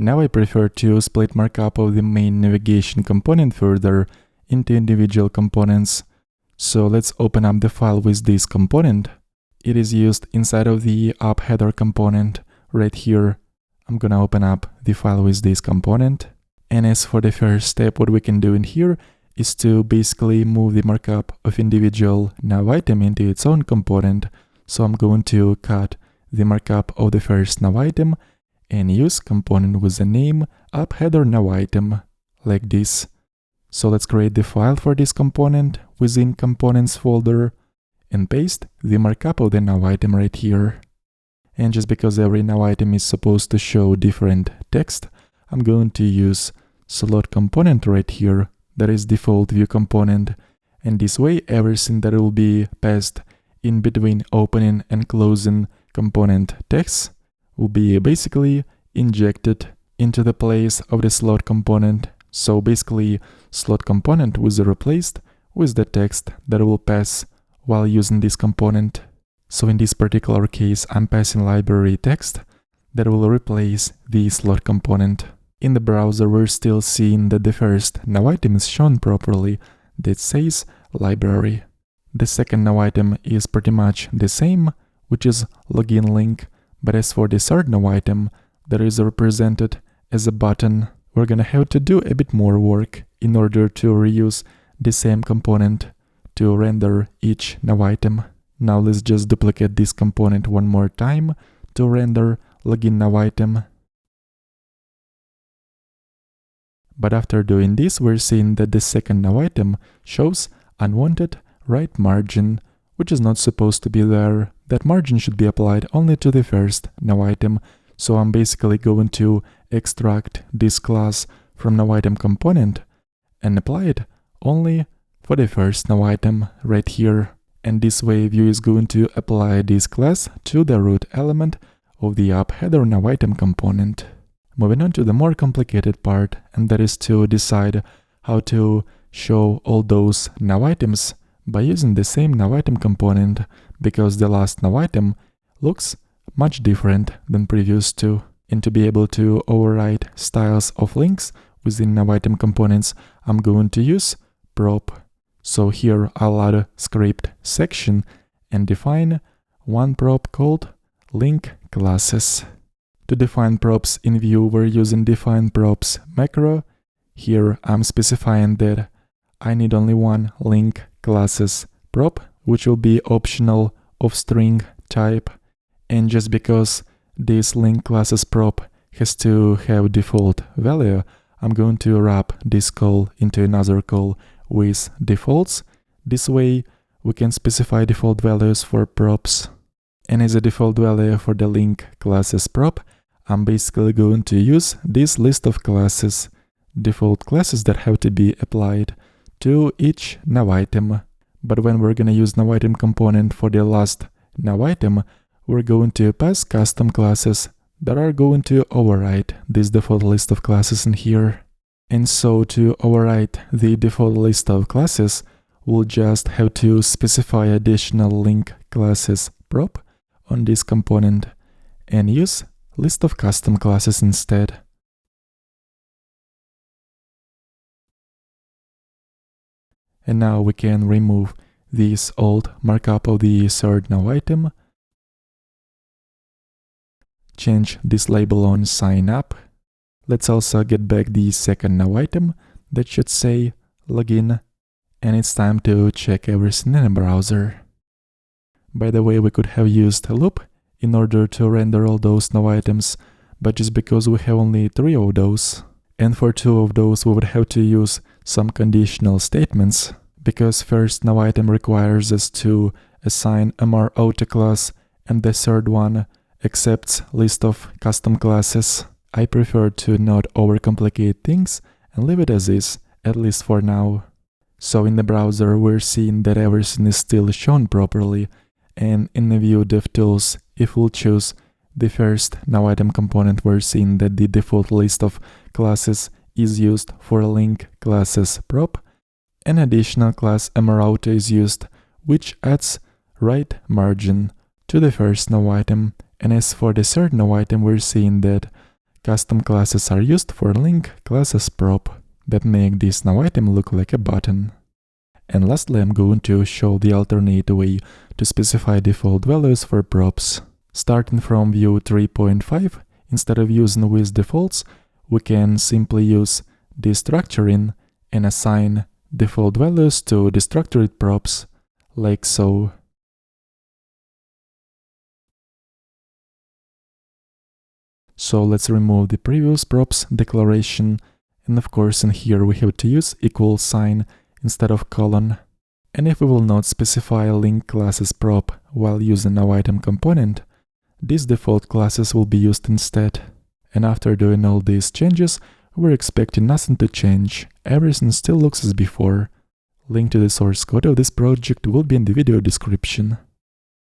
Now I prefer to split markup of the main navigation component further into individual components. So let's open up the file with this component. It is used inside of the app header component right here. I'm gonna open up the file with this component. And as for the first step, what we can do in here is to basically move the markup of individual nav item into its own component. So I'm going to cut the markup of the first nav item and use component with the name app header nav item, like this. So let's create the file for this component within components folder and paste the markup of the nav item right here. And just because every nav item is supposed to show different text, I'm going to use slot component right here, that is default view component. And this way everything that will be passed in between opening and closing component text will be basically injected into the place of the slot component. So basically slot component will be replaced with the text that will pass while using this component. So in this particular case, I'm passing library text that will replace the slot component. In the browser, we're still seeing that the first nav item is shown properly, that says library. The second nav item is pretty much the same, which is login link, but as for the third nav item that is represented as a button, we're gonna have to do a bit more work in order to reuse the same component to render each nav item. Now let's just duplicate this component one more time to render login nav item. But after doing this, we're seeing that the second nav item shows unwanted right margin, which is not supposed to be there. That margin should be applied only to the first nav item. So I'm basically going to extract this class from nav item component and apply it only for the first nav item right here. And this way Vue is going to apply this class to the root element of the app header nav item component. Moving on to the more complicated part, and that is to decide how to show all those nav items by using the same nav item component, because the last nav item looks much different than previous two. And to be able to override styles of links within nav item components, I'm going to use prop. So here I'll add a script section and define one prop called link classes. To define props in Vue, we're using define props macro. Here I'm specifying that I need only one link classes prop, which will be optional of string type. And just because this link classes prop has to have default value, I'm going to wrap this call into another call with defaults. This way we can specify default values for props. And as a default value for the link classes prop, I'm basically going to use this list of classes, default classes that have to be applied to each nav item. But when we're gonna use nav item component for the last nav item, we're going to pass custom classes that are going to override this default list of classes in here. And so to override the default list of classes, we'll just have to specify additional link classes prop on this component and use list of custom classes instead. And now we can remove this old markup of the third nav item, change this label on sign up. Let's also get back the second nav item that should say login, and it's time to check everything in a browser. By the way, we could have used a loop in order to render all those nav items, but just because we have only 3 of those, and for 2 of those we would have to use some conditional statements, because first nav item requires us to assign a more auto class, and the third one accepts list of custom classes. I prefer to not overcomplicate things and leave it as is, at least for now. So in the browser we're seeing that everything is still shown properly, and in the Vue DevTools, if we'll choose the first nav item component, we're seeing that the default list of classes is used for link classes prop. An additional class mRouter is used, which adds right margin to the first nav item. And as for the third nav item, we're seeing that Custom classes are used for link classes prop that make this nowItem look like a button. And lastly, I'm going to show the alternate way to specify default values for props. Starting from Vue 3.5, instead of using with defaults, we can simply use destructuring and assign default values to destructured props, like so. So let's remove the previous props declaration, and of course in here we have to use equal sign instead of colon. And if we will not specify link classes prop while using nowItem component, these default classes will be used instead. And after doing all these changes, we're expecting nothing to change, everything still looks as before. Link to the source code of this project will be in the video description.